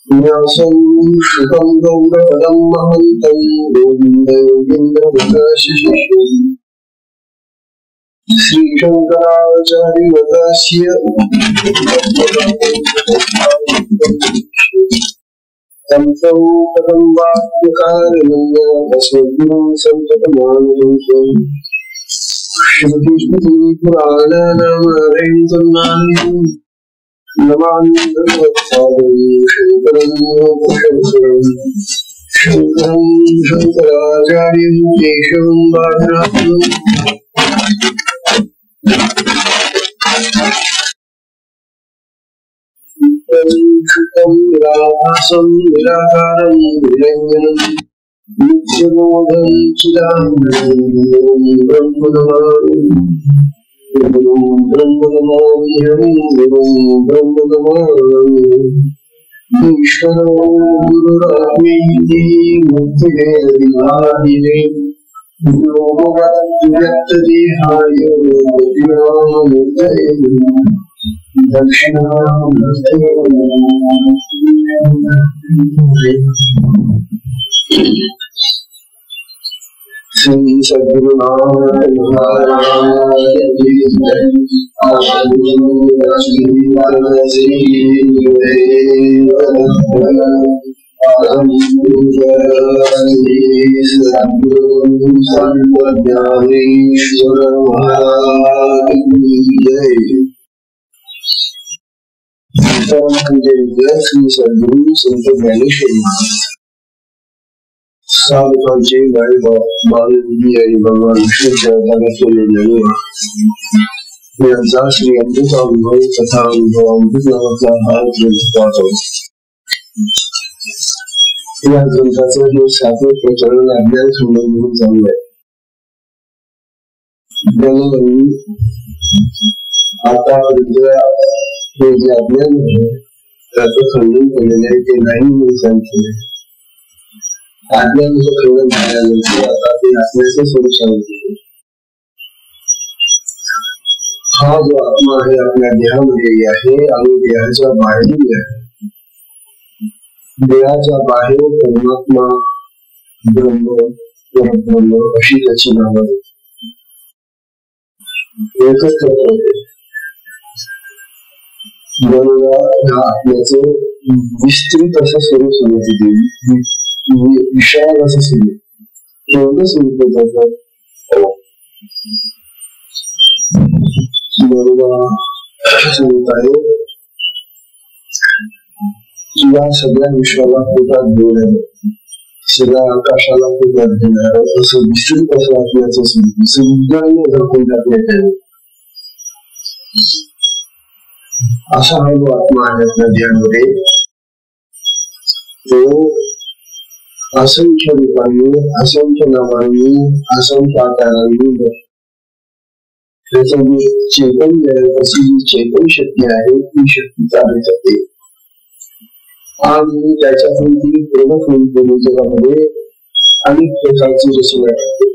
व्यासं श्रुतं गौरपदं महन्तं गोविन्दयोगीन्द्रवदाशिशिष्यम् श्रीशङ्कराचार्यवदास्य तंसौ कथं वाक्यकारणं सन्ततमानुषम् श्रुतिस्मृतिपुराणानामालयं नमामि भगवत्पादं शङ्करं शङ्कराचार्यं केशवं वादिराजम् शुद्धं निराभासं निराकारं निरञ्जनं नित्यबोधं चिदानन्दं ब्रह्म नमामि गुरुं ब्रह्म नमामि ईश्वरो गुरुरात्मेति मुक्तिवेदविभागिने योगवद्व्यक्तदेहाय योगिनामूर्तये दक्षिणामूर्तये श्री सद्गुरुनाथ महाराज की जय। श्री सद्गुरु संत ज्ञानेश्वर साधकांचे गायक बालजी आणि भगवान विष्णूच्या अवताराचे निर्णय यांचा श्री अमृत अनुभव तथा अनुभव अमृत नावाचा हा ग्रंथ पाहतो. या ग्रंथाचे हे 7वे प्रकरण अज्ञान खंड म्हणून चालू आहे. आतापर्यंत हे जे अज्ञान आहे त्याचं खंडन केलेलं आहे ते नाही म्हणून सांगितले. अज्ञानाचं खंडन झाल्यानंतर आता ते आत्म्याचे स्वरूप सांगितले. हा जो आत्मा आहे आपल्या देहामध्ये आहे आणि देहाच्या बाहेरही आहे. देहाच्या बाहेर परमात्मा ब्रह्म परब्रह्म अशी त्याची नाव आहे. एकच तत्व आहे. बरोबर ह्या आत्म्याचे विस्तृत असं स्वरूप सांगितले. विशाल असं स्वरूप एवढं स्वरूप त्याचं बरोबर सांगत आहे. या सगळ्या विश्वाला पोटात घेणार, सगळ्या आकाशाला पोटात घेणार असं विस्तृत असं आत्म्याचं स्वरूप सगळ्यांना दाखवून टाकण्यात आहे. असा हा जो आत्मा आहे आपल्या देहामध्ये तो असंख्य रूपांनी असंख्य नावांनी असंख्य आकारांनी त्याचं जे चैतन्य आहे तशी जी चैतन्य शक्ती आहे ती शक्ती चालू शकते आणि त्याच्यातून ती प्रगत होईल. जगामध्ये अनेक प्रकारची रचना करते.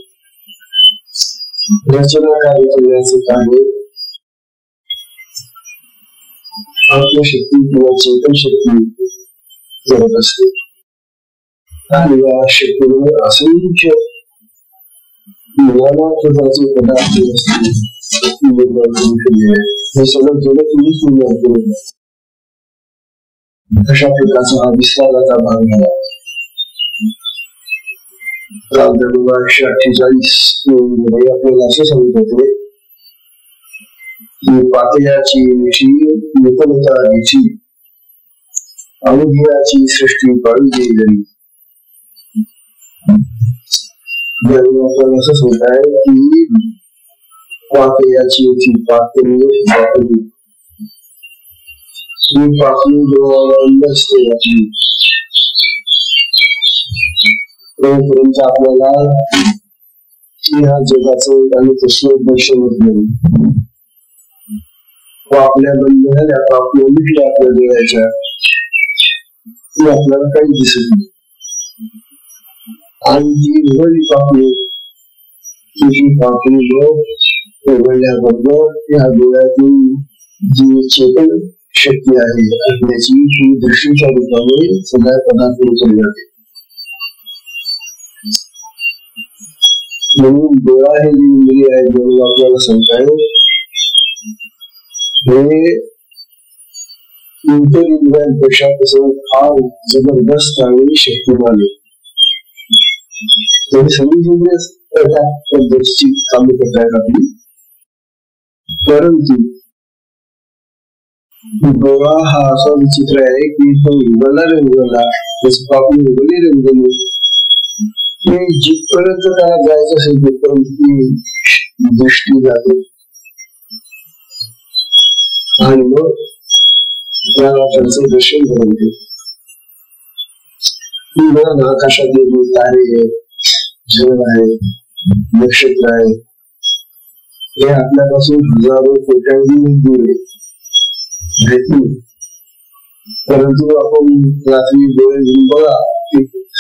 रचना कार्य करण्याचे कार्य आत्मशक्ती किंवा चेतन शक्ती करत असते. आणि या शक्तीवर असंख्य नाना प्रकारचे पदार्थ असते. हे सगळं जगत निर्माण केले. अशा प्रकारचा हा विस्ताराचा भाग झाला. रामधर्म 148 मध्ये आपल्याला असे सांगत होते की पातयाची नूतनता घ्यायची, अवघ्याची सृष्टी पाळली गेली. आपल्याला असं सांगत आहे की पातयाची होती पातळी पातळी ही पातळी बंद असते याची, तोपर्यंत आपल्याला ह्या जगाचं आणि कसलं दर्शन होत नाही. आपल्या बंद झाल्या आपल्या मिटल्या आपल्या डोळ्याच्या, आपल्याला काही दिसत नाही. आणि जी उघडली पापणी ही पापणी उघडल्याबरोबर या डोळ्यातून जी चेतन शक्ती आहे ऐकण्याची ही दृष्टीच्या रूपाने सगळ्या पदार्थ उचलली जाते. म्हणून डोळा हे जी इंद्रिय आहे म्हणून आपल्याला सांगताय हे इतर इंद्रियांपेक्षा कसं फार जबरदस्त आणि शक्तिमान आहे. सगळी इंद्रिय त्या पद्धतीची कामे करतायत आपली, परंतु डोळा हा असा विचित्र आहे की तो उघडला रे उघडला जसं पापणी उघडली रे उघडली, ते जिथपर्यंत त्याला जायचं असेल तिथपर्यंत ती दृष्टी जाते आणि मग त्याला त्यांचं दर्शन घडवते. आकाशात तारे आहे, जग आहे, नक्षत्र आहे, हे आपल्यापासून हजारो कोट्यांनी दूर आहे, परंतु आपण रात्री डोळे घेऊन बघा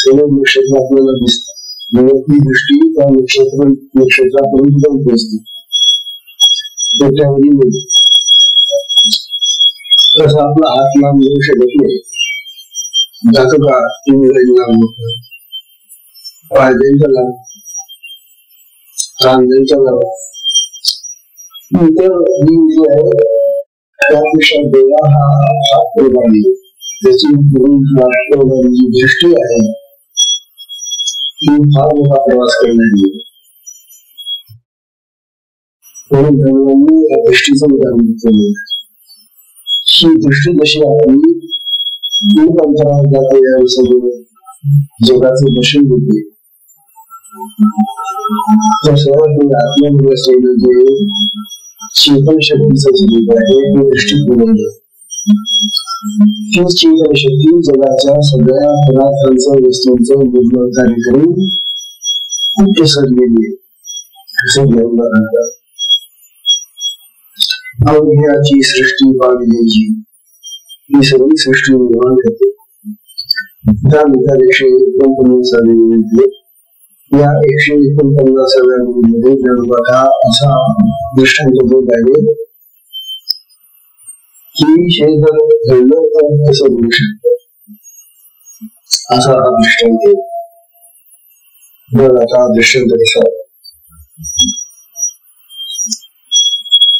सर्व नक्षत्र आपल्याला दिसतात. ती दृष्टी त्या नक्षत्रापर्यंत जाऊन पोहोचते. कोट्यांनी नाही. तसं आपला हात लांब जाऊ शकत नाही. जातो का तुम्ही जाईल लांब पाय जायचा लांब, कान जायचा लांब. इतर जी आहे त्यापेक्षा डोळा हा प्रभावी, त्याची जी दृष्टी आहे ती फार मोठा प्रवास करण्याची. म्हणून धर्मांनी या दृष्टीचं उदाहरण केलं. ही दृष्टी जशी आपली दूर अंतरावर जाते या सगळं जगाचं दर्शन होते, तसं आत्म्यामध्ये असलेलं जे चेतन शक्तीचं स्वरूप आहे ते दृष्टिकोन आहे. ती चेतन शक्ती जगाच्या सगळ्या पदार्थांचं वस्तूंचं निर्माण कार्य करून पसरलेली आहे असं ज्ञान म्हणतात. अवघ्याची सृष्टी पाळण्याची ही सगळी सृष्टी निर्माण करते. त्यानुसार 149 साली या 149व्या मध्ये ज्ञानोबा असा दृष्टांत देत आहे की हे जर घडलं तर कसं होऊ शकतं, असा हा दृष्टांत. बघ आता दृष्टांत कसा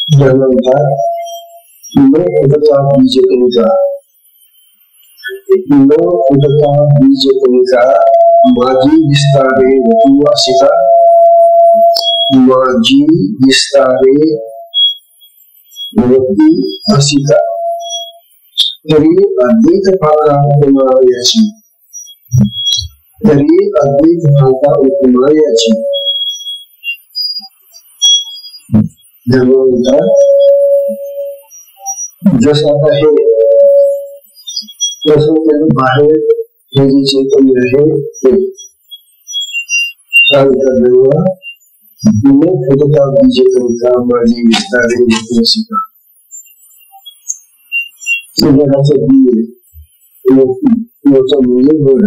ज्ञानोबा न उदता बीज कणिका, न उदता बीज कणिका माझी विस्तारे वतू असिता, माझी विस्तारे वतू असिता, तरी अद्वैत भागा उपमा याची, तरी अद्वैत भागा उपमा याची. जसं आता हे तसं त्याने बाहेर हे जे चैतन्य आहे ते बीज कणिका माझी विस्तारे वतू असिता. जगाचं बी याचं मूल्य घड,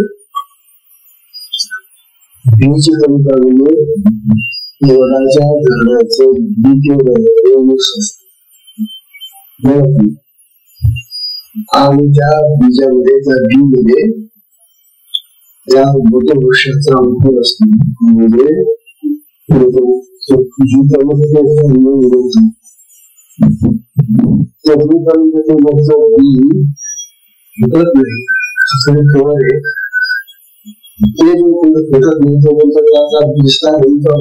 बीज कणिका म्हणजे वडाच्या झाडाचं बी केवढं असतं आणि त्या बीजामध्ये त्या बी मध्ये त्या वृक्षाचा अंकुर असतो. म्हणजे फुटत नाही असं खबर आहे. ते जो फुटत नाही तो बोलतो त्याचा विस्तार होईल का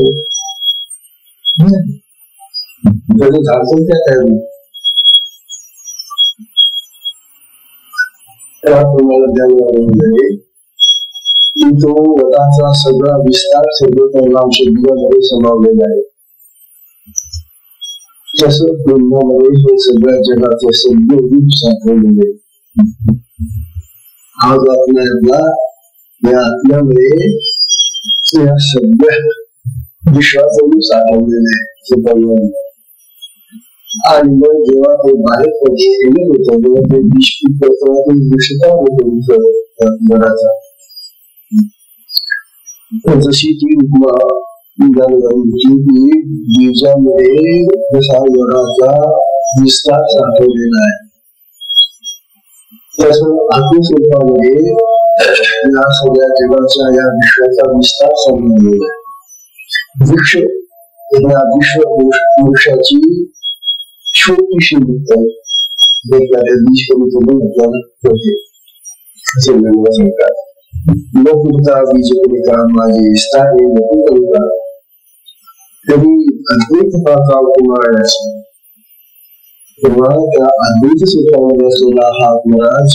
त्याचं झाडचं त्या तयार होईल. तुम्हाला द्यावे की तो वडाचा सगळा विस्तार सर्वतोनाम शब्दामध्ये समावलेला आहे. जसं ब्रह्मामध्ये हे सगळ्या जगाचे सगळे रूप साठवलेले. आज आपल्याला या आत्म्यामध्ये या सगळ्या विश्वाचं रूप साठवलेलं आहे. आणि मग जेव्हा ते बाहेर पडले होतं तेव्हा ते विषता होतो वडाचा. जशी ती उपमा बीजामध्ये जसा वडाचा विस्तार साठवलेला आहे तसं आत्मस्वरूपामध्ये या सगळ्या जगाच्या या विश्वाचा विस्तार समजलेला आहे. वृक्ष या विश्व वृक्षाची छोटीशी उत्तर बीज करून आपल्याला होते असे मला सांगतात. न पुरता बीज करिता माझे विस्तार हे नको करिता तरी अद्वैत पाहता कुमारास. तेव्हा त्या अद्वैत स्वरूपामध्ये असलेला हा महाराज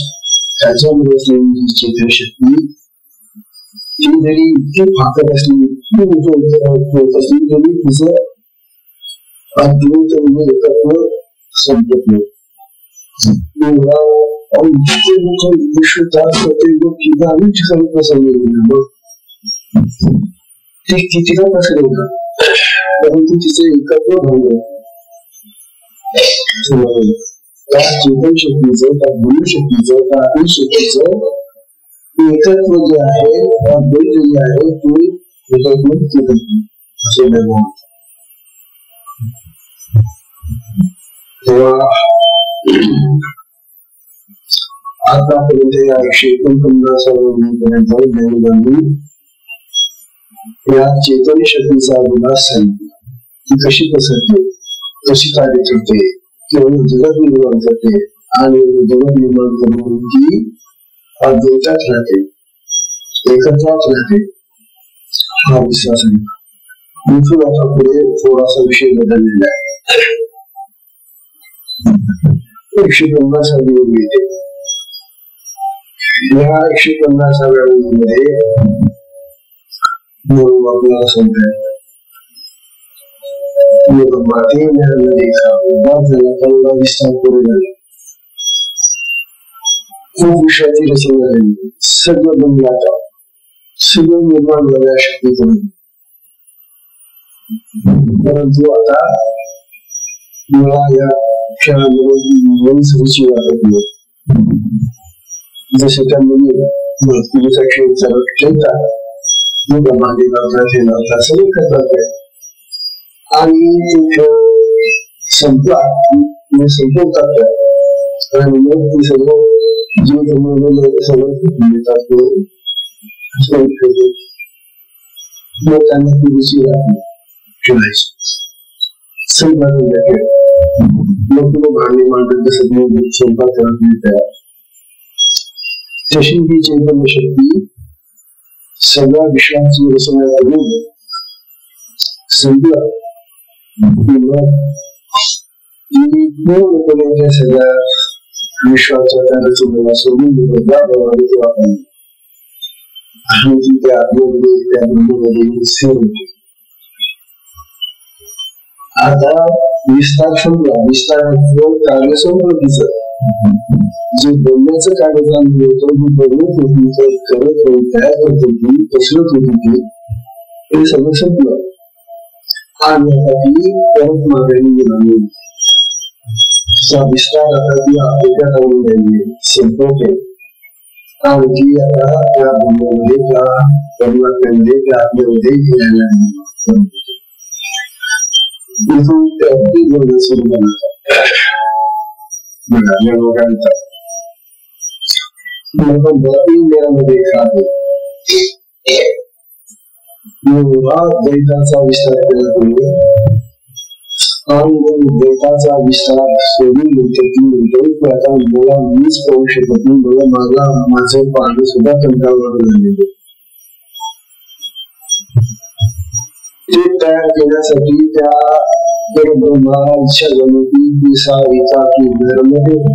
त्याच्यामध्ये असलेली चेतनशक्ती ती जरी इतकी फाकत असली इतकी होत असली तरी तिचं अद्वैत एकत्व संपत नाही. कितीदा पसरेल परंतु तिचे एकत्व भंग त्या चेतन शक्तीचं त्या गुरु शक्तीचं त्या आत्म शक्तीचं एकत्व जे आहे अद्वैत जे आहे ते एकत्व असे निर्माण. तेव्हा आतापर्यंत या 149पर्यंत ज्ञानबंधू या चेतन शक्तीचा विलास ती कशी पसरते कशी कार्य करते किंवा जगत निर्माण करते आणि जगत निर्माण करून ती अद्वैतात राहते एकत्रात राहते हा विश्वास आहे. इथून आता पुढे थोडासा विषय बदललेला आहे. 150 योग येते. या 150व्या योगमध्ये आपल्याला समजेल विस्तार करून खूप विषयाची रचना झाली. सगळं बनलं आता सगळं निर्माण झाल्या शक्ती करून. परंतु आता मला या खेळामध्ये रुची वाटत नाही. जसे त्या मुली पूजेचा खेळ खेळतात मागे लावतात हे लावतात सगळं करतात आणि तो खेळ संपला संपवतात आणि मग ते सगळं जीव जमवलेलं सगळं देतात मग त्यांना ती रुची खेळायची संपला खेळ. मग तुला भांडे मांडत जसं स्वयंपाक करत नाही तयार. तशी ही चैतन्य शक्ती सगळ्या विश्वाची रचना करून संपला पूर्णपणे सगळ्या विश्वाच्या त्या रचनेला सोडून आणि ती त्या आत्म्यामध्ये त्या ब्रह्मामध्ये स्थिर होती. आता विस्तार संपला. विस्ताराचं कार्य संपलं तिचं. जे बोलण्याचं कार्य चालू होतं जी बनवत होती करत होती तयार करत होती पसरत होती ती हे सगळं संपलं आणि आता ती परत मागणी निघाली. तिचा विस्तार आता ती आटोक्यात आणून राहिली संपवते आणि ती आता त्या ब्रह्मामध्ये त्या परमात्म्यामध्ये त्या आत्म्यामध्ये घ्यायला इथून ते अगदी बोलणं सुरू करतात. इंडियामध्ये द्वैताचा विस्तार केला तुम्ही आणि द्वैताचा विस्तार सोडून देते की म्हणतो आता मला मीच पाहू शकत नाही, मला माझं पाहणं सुद्धा कंटाळवाणं झालेलं. ते तयार करण्यासाठी त्या परब्रह्माला इच्छा झाली की दिसायचा की धर्मदेव,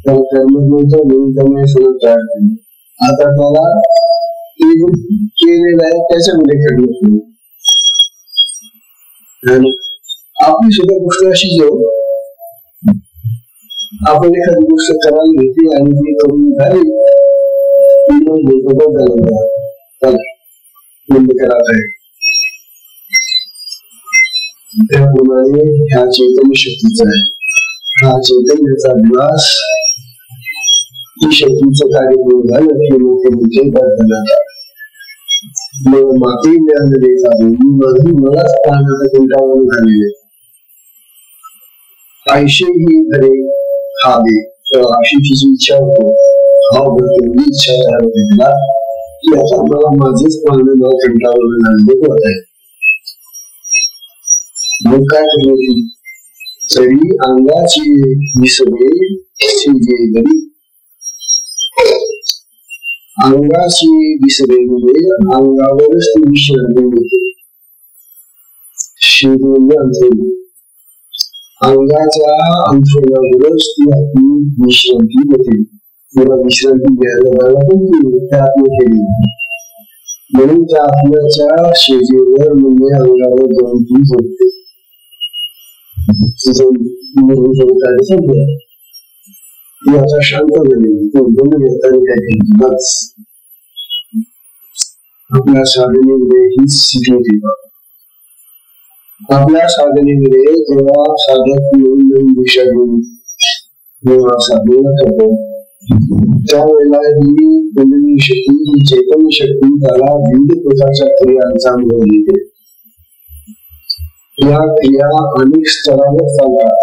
त्याला धर्मदेवचा म्हणून त्याने सगळं तयार केलं. आता त्याला ते केलेलं आहे त्याच्यामध्ये घडलं. आणि आपली सुद्धा गोष्ट अशी जेव्हा आपण एखादी गोष्ट करायला घेतली आणि ती करून झाली बंद करायचं आहे. त्याप्रमाणे ह्या चैतन्य शक्तीचा आहे, हा चैतन्याचा विलास ही शक्तीचं कार्य पूर्ण झालं की मग ते म्हणजे बदलतात. मग माती ज्ञान देता माझी मलाच पाहण्याचा कंटाळवाणं झालेले आयुष्यही खरे हावे अशी तिची इच्छा होतो. हा तेवढी इच्छा तयार होते तिला की आता मला माझंच पाहणं मला कंटाळवाणं झालेलं होत आहे. मग काय करते तरी अंगाची विसरे गरी अंगाची विसरेमुळे अंगावरच ती विश्रांती होते. अंथरुण अंगाच्या अंथरुणावरच ती आपली विश्रांती होते. तुला विश्रांती घ्यायला जायला पण त्या आत्म केली म्हणून त्या आत्म्याच्या शेतीवर म्हणजे अंगावर जाऊन ती झोपते. ती आता शांत झाली बस. आपल्या साधनेमध्ये हीच स्थिती होती. आपल्या साधनेमध्ये जेव्हा साधक नवीन नवीन दिशा घेऊन जेव्हा साधनेला करतो त्यावेळेला ही बोलणी शक्ती ही चैतन्य शक्ती त्याला विविध प्रकारच्या क्रियांचा अनुभव देते. या क्रिया अनेक स्तरावर चालतात,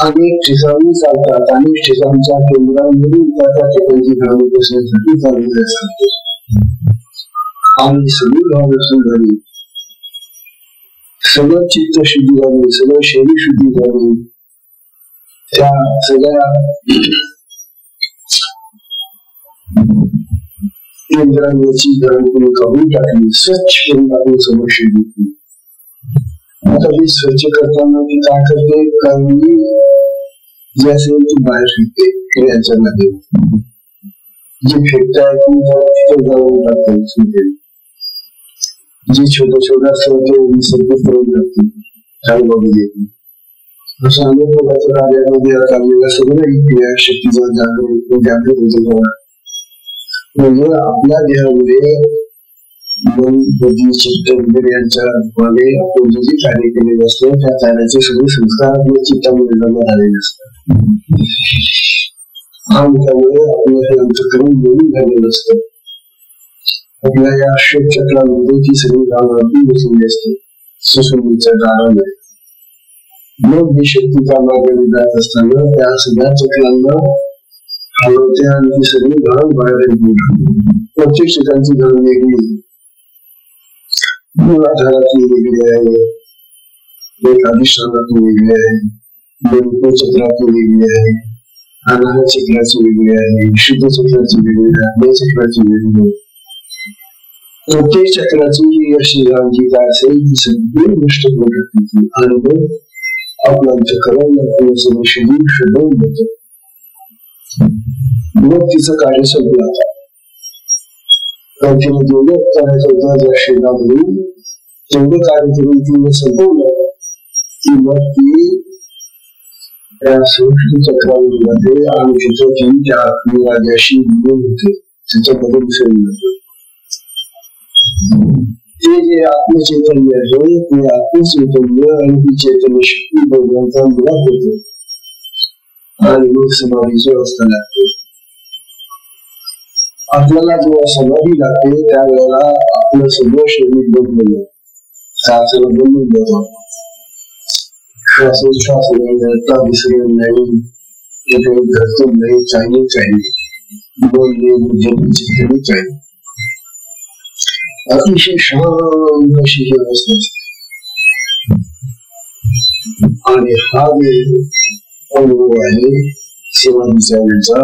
अनेक ठिकाणी चालतात, अनेक ठिकाणच्या केंद्रांमधून त्या ठिकाणची घडवणूक बसण्यासाठी चाललेले असतात. आणि सगळी भावना झाली, सगळं चित्त शुद्धी झाली, सगळं शरीर शुद्धी झाली. त्या सगळ्या केंद्रांची घडवणूक काढून टाकली, स्वच्छ करून टाकून सगळं शुद्धी. आता ही स्वच्छ करताना ती काय करते, काही जे असेल ती बाहेर फेकते क्रियांच्या मध्ये. जे फेकताय ती तिथे जाऊन टाकते. जे छोटे छोटे असतात ते विसर्जित करून टाकते, काही बघू देत नाही. असं अनेक प्रकारच्या कार्यामध्ये चाललेल्या सगळं क्रिया शक्तीचा जागृत होतो. म्हणजे आपल्या देहामध्ये मन बुद्धी चित्त वगैरे यांच्या रूपाने आपण जे जे कार्य केलेले असतो त्या कार्याचे सगळे संस्कार आपल्या चित्तामध्ये जमा झालेले असतात. आणि त्यामुळे आपलं हे अंतःकरण बोलून झालेलं असतं. आपल्या या षट चक्रामध्ये ती सगळी कामावरती बसलेली असते सुसुम्नीच्या दारामध्ये. मग ही शक्ती कामाकडे जात असताना त्या सगळ्या चक्रांना हलवते आणि ती सगळी घाण बाहेर येते. प्रत्येक ठिकाणची घाण वेगळी, मूलाधारातली वेगळी आहे, एक अधिष्ठानातली वेगळी आहे, मनोको चक्रातली वेगळी आहे, अनाहत चक्राची वेगळी आहे, शुद्ध चक्राची वेगळी आहे, अज्ञान चक्राची वेगळी आहे. प्रत्येक चक्राची ही अशी जी काय असेल ती सगळी नष्ट करून टाकते आणि मग आपलं अंतःकरण आपलं सगळं शरीर शोधून होतं. मग तिचं कार्य संपलं. तिने जेवढं करायचं होतं त्या शरीरामधून तेवढं कार्य करून तिने संपवलं की मग ती त्या सूक्ष्म चक्रामध्ये आणि तिचं ती त्या आत्मराजाशी मिळून होते, तिच्यामध्ये मिसळून होते. ते जे आत्मचैतन्य आहे ते आत्मचैतन्य आणि ती चैतन्य शक्ती दोघांचा मिळत होते आणि मग समाधीची अवस्था लागते. आपल्याला जेव्हा समाधी लागते त्यावेळेला आपलं सगळं शरीर बदललं, सगळं बदलून जातो. श्वासोच्छ्वास नाही, धरता विसरण नाही, काही धरतो नाही, काही अतिशय शांत अशी ही अवस्था असते. आणि हा जे अनुभव आहे समाधीचा वेळचा,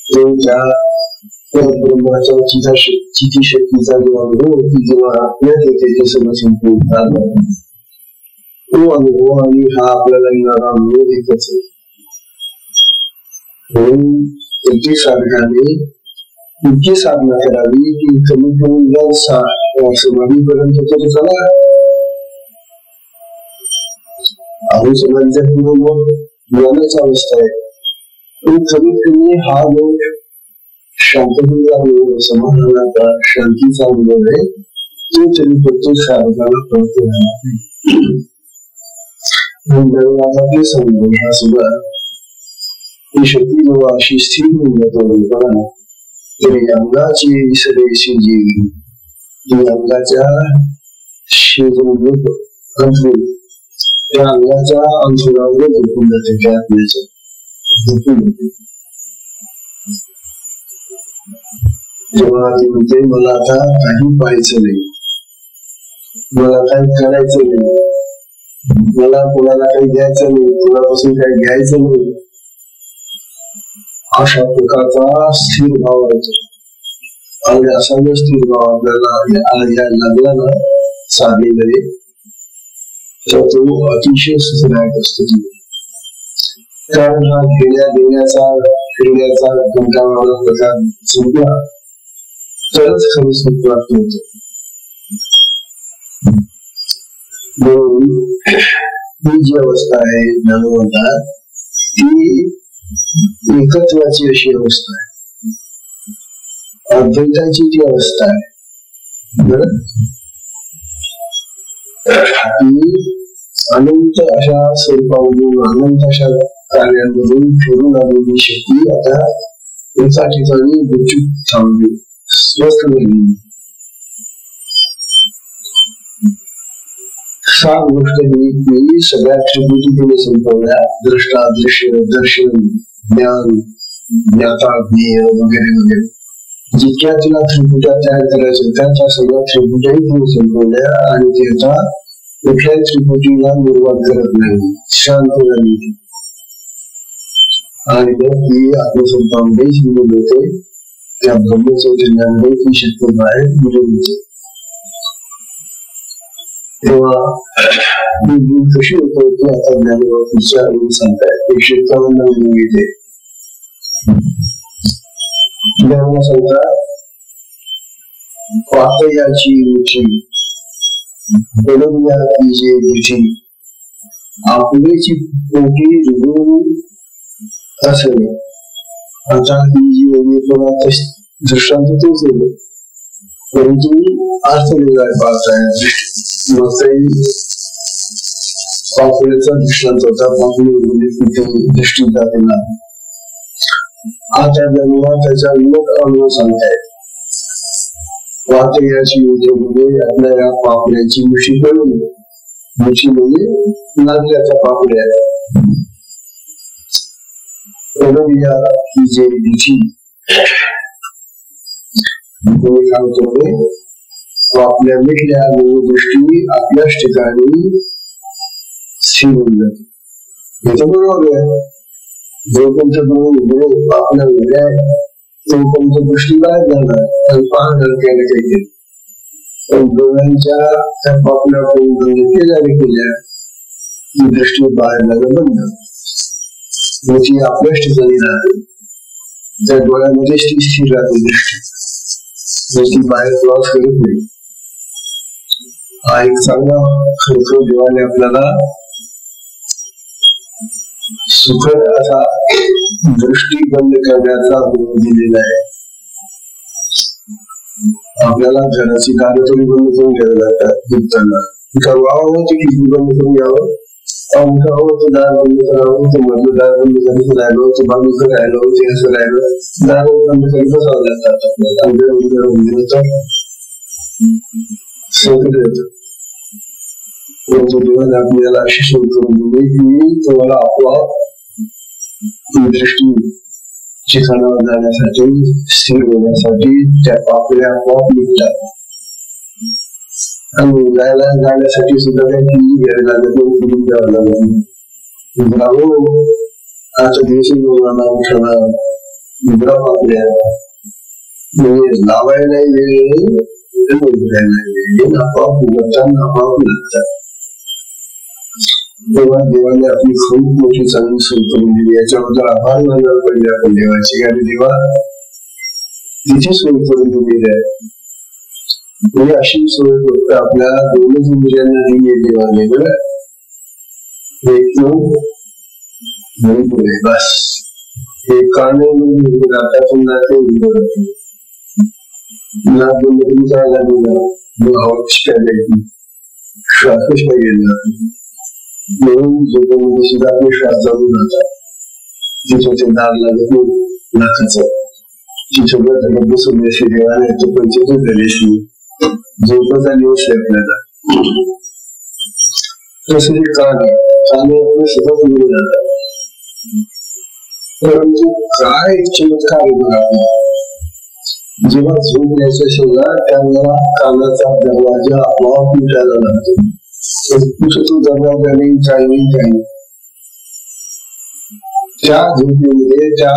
तो त्या परब्रह्माच्या चिती शक्तीचा जो अनुभव जेव्हा आपल्यात येते ते सगळं संपूर्ण तो अनुभव आणि हा आपल्याला येणारा अनुभव एकच आहे. म्हणून त्याची साधकाने इतकी साधना करावी की कमी कमी समाधीपर्यंत तरी चला. अहो समाधीच्या पूर्व ज्ञानाची अवस्था आहे, पण कमीत कमी हा जो शांततेचा अनुभव, समाधानाचा, शांतीचा अनुभव आहे, तो तरी प्रत्येक साधकाला प्राप्त व्हायला आपले समजून हा सुद्धा ही शक्ती जेव्हा अशी स्थिर होऊन जातो तरी अंगाची विसरेशी जी अंगाच्या शेजारी अंथरूण, त्या अंगाच्या अंथरुणावर झोपून जाते, त्या आत्म्याचं झोपून जाते. जेव्हा ती म्हणते मला आता काही पाहायचं नाही, मला काही करायचं नाही, मला कोणाला काही द्यायचं नाही, कोणापासून काही घ्यायचं नाही, अशा प्रकारचा स्थिर भाव होतो. आणि असा जो स्थिर भाव आपल्याला यायला लागला ना साधनेमध्ये, तर तो अतिशय सुखदायक असतो. कारण हा घेण्या देण्याचा फिरण्याचा कंटाळवाणा प्रकार संपला तरच खरं सुख प्राप्त होत. म्हणून ही जी अवस्था आहे ज्ञानवंता, ती एकत्वाची अशी अवस्था आहे, अद्वैताची ती अवस्था आहे. अनंत अशा स्वरूपामधून, अनंत अशा कार्यांमधून फिरून आलेली शक्ती आता एका ठिकाणी गुपचूप थांबली, स्वस्थ झाली. सात गोष्टी सगळ्या त्रिपुटी तिने संपवल्या. दृष्टा, दृश्य, दर्शन, ज्ञान, ज्ञाता, ज्ञेय वगैरे वगैरे. जितक्या तिला त्रिपुट्या तयार करायच्या होत्या त्या सगळ्या त्रिपुट्याही तिने संपवल्या आणि ते आता कुठल्याही त्रिपुटीला निर्वाद करत नाही, शांत झाली. आणि मग ती आत्मसंपामध्ये निघून होते, त्या ब्रह्मचैतन्यामध्ये ती शक्ती बाहेर निघून होते. तेव्हा कशी होतो की आता ज्ञानोबाच्या सांगतायत 151 येते. ज्ञानाला सांगतात पातयाची रुची बनवण्याची जे रुची आपुलेची पोटी रुजवून असणे. आता ही जी वेगळी दृष्टांत तोच होतो, परंतु अर्थ वेगळा पाहताय. पापुल्याचा दृष्टांत होता, पापुले दृष्टी जाते ना. आता ज्ञानोबा त्याचा लोक अनुभव सांगतायत. पातयाची योजनेमध्ये आपल्या या पापुल्याची मुशी पडली. मुशी म्हणजे नागल्याच्या पापुल्या. ही जे रुची आपल्या मिटल्या दृष्टी आपल्याच ठिकाणी स्थिर होऊन जाते. याचं बरोबर आहे. जो कोणतं गुरु आपल्या वेगळ्या आहे तो कोणतं दृष्टी बाहेर जाणार आणि पाहणार केलं काही. पण डोळ्यांच्या त्या पापल्या बंद केल्या ही दृष्टी बाहेर लागलं बंद. ती आपल्याच ठिकाणी राहते, त्या डोळ्यामध्येच ती स्थिर राहते दृष्टी, ती बाहेर प्रवास करत नाही. हा एक चांगला खरखर देवाने आपल्याला सुखद असा दृष्टी बंद करण्याचा अनुभव दिलेला आहे. आपल्याला घराची दारं तरी बंद करून घ्यावी लागतात झोपताना. वावं ते खिडकी बंद करून घ्यावं, तो दार बंद करावं, ते मधलं दार बंद करीत राहिलो, ते बाजूचं राहिलो, ते असं राहिलं, दार बंद करीत बसावं लागतात आपल्याला. संकट येतं. परंतु देवाने आपल्याला अशी सोय करून दिली की तुम्हाला आपोआप दृष्टी ठिकाणावर जाण्यासाठी, स्थिर होण्यासाठी त्या पापल्या आपोआप निघतात. आणि जायला जाण्यासाठी सुद्धा काही किल्ली घ्यावी लागत नाही, फिरून द्यावं लागत नाही. ब्राह्मण आजच्या दिवशी नाव ठेवणार मुद्रा पापल्या म्हणजे लावायलाही वेळ आपोआप उगवतात, आपोआप लागतात. तेव्हा देवाने आपली खूप मोठी चांगली सोय करून दिली. याच्याबद्दल आभार मानायला पडले आपण देवाची, आणि देवा तिची सोय करून दिलेली आहे. म्हणजे अशी सोय फक्त आपल्या दोनच इंद्रियांना दिली आहे देवाने. बरं, बस हे काने नाकातून नाते नाक बंद करून चालला गेला, हवा कशी द्यायची, श्वास कशा गेला म्हणून झोपेमध्ये सुद्धा आपले श्वास जाऊन जातात. तिथं ते दार लागत नाही नाकाचं, ती सगळं त्याला बसून अशी देवाने तो पंचेतच झाल्याशी झोपच आली असते आपल्याला. तसं हे काने आपले सुद्धा बोलून जातात. परंतु काय चमत्कार आहे बघा, जेव्हा झोप घ्यायचं असेल ना त्याला कानाचा दरवाजा आपोआप मिटायला लागतो. कुठं तो दरवाजा नाही, काही त्या झोपेमध्ये त्या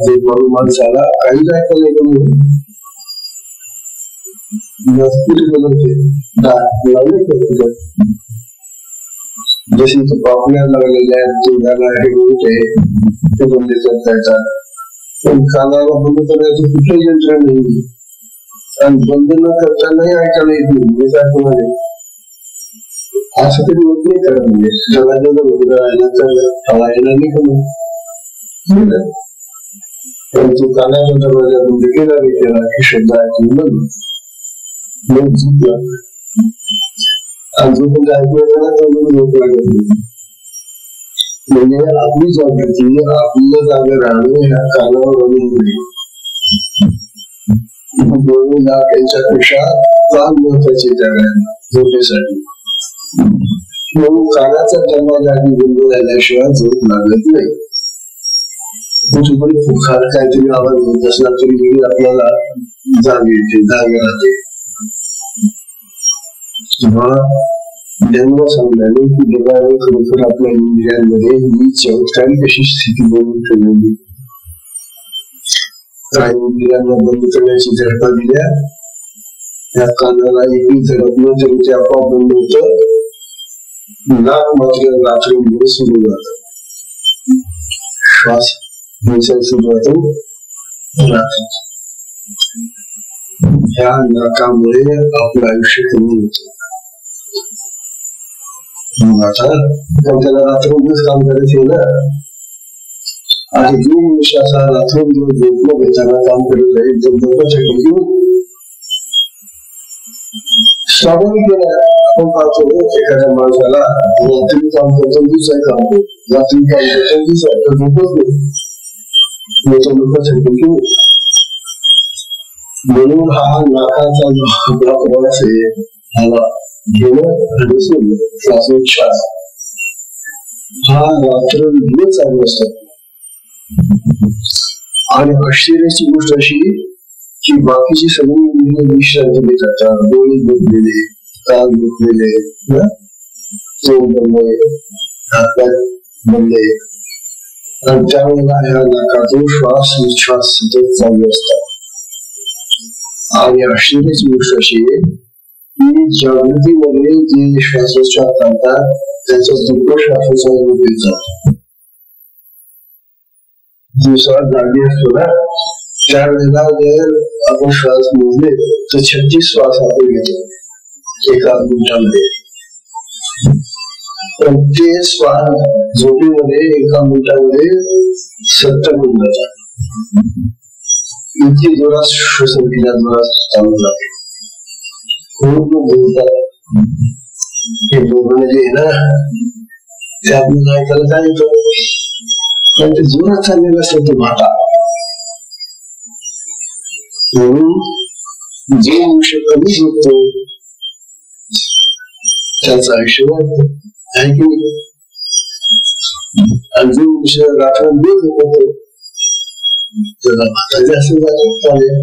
झोपाळू माणसाला काहीच ऐकायला कमी जशी तो पापण्या लागलेल्या आहेत, गाणं हे होते ते बंद करता येतात, पण कानाला बंद करण्याचं कुठलंही यंत्र नाही, आणि बंद न करतानाही ऐकायला येत नाही. काय कोणाला असं तरी होत नाही करा, म्हणजे दरवाजा तर हवा येणार नाही कमी. परंतु कानाचा दरवाजा बंद केला की शब्द ऐकून बंद झोप लागला. आणि झोपून ऐकून झोप लागत नाही. म्हणजे आपली जागृती, आपलं जागा राहणं ह्या कानावर अवलंबून आहे. दोन्ही लाख यांच्यापेक्षा फार महत्वाची जागा आहे झोपेसाठी. म्हणून कानाचा दरवाजा बंद झाल्याशिवाय झोप लागत नाही. कुठेतरी फुखार काहीतरी आवाज होत असला तरी आपल्याला जाग येते, जाग राहते. तेव्हा ज्यांना सांगण्याने की देवाने खरोखर आपल्या इंद्रियांमध्ये ही चमत्कारिक अशी स्थिती बनवून ठेवली. काही इंद्रियांना बंद करण्याची झडपा दिल्या, त्या कानाला एकही झडपलं तरी ते आपोआप बंद होतं. नाक मात्र रात्रंदिवस सुरू राहतं, श्वास घ्यायचा सुरू राहतो रात्री. ह्या नाकामुळे आपलं आयुष्य कमी होतं. आता त्याला रात्रंदिवस काम करायचे ना, आणि जो मनुष्य असा रात्रंदिवस झोपलं घेताना काम करत राहील तर झोपासाठी स्वाभाविक आपण पाहतो एखाद्या माणसाला रात्री काम करतो, दिवसा काम करतो, रात्री काम करतो, दिवसा झोपच नाही, झोपासाठी. म्हणून हा नाकाचा जो आपला प्रवास आहे, ह्याला घेणं आणि सोडणं, श्वासोच्छ्वास हा रात्रंदिवस चालू असतो. आणि आश्चर्याची गोष्ट अशी की बाकीची सगळी इंद्रिय विश्रांती देतात. डोळे दुखलेले, कान दुखलेले, तोंड बनले, हात बनले, आणि त्यावेळेला ह्या नाकातून श्वास निश्वास सतत चालू असतात. आणि आश्चर्याची गोष्ट अशी की जागृतीमध्ये जे श्वासोच्छ्वास चालतात त्याचा दुःख श्वासोच्छ्वास जातो. दिवसा जागी असतो ना त्यावेळेला जर आपण श्वास मोजले तर 36 श्वास आपण घेतो एका मिनिटामध्ये. पण ते श्वास झोपेमध्ये एका मिनिटामध्ये 70 होऊन जातात. इतकी जोरात श्वसन क्रिया जोरात चालू जाते. खूप लोक बोलतात हे बोलणं जे आहे ना ते आपल्याला ऐकायला काय येतं, पण ते जोरात चाललेलं असतं ते भाटा. म्हणून जे मनुष्य कमी झोपतो त्याचं आयुष्य वाढतं आहे की नाही. आणि जो मनुष्य रात्रंदिवस झोपतो त्याला भाता जास्त चालेल,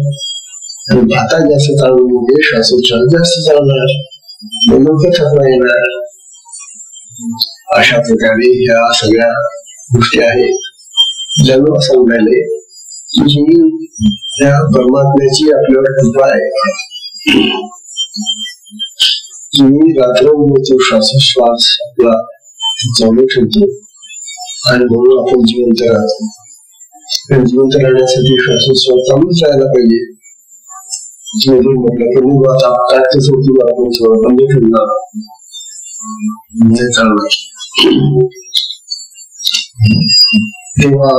आणि भाता जास्त चालू म्हणजे श्वासोच्छ्वास जास्त चालणार. ठरता येणार अशा प्रकारे ह्या सगळ्या गोष्टी आहेत. ज्यानं असं म्हणाले की त्या परमात्म्याची आपल्याला कृपा आहे की रात्रभर श्वासोश्वास आपला चालू ठेवतो आणि म्हणून आपण जिवंत राहतो. जिवंत राहण्यासाठी श्वासोश्वास चालूच राहायला पाहिजे. म्हटलं की मग आता आपण बंद ठेवणार चालणार. तेव्हा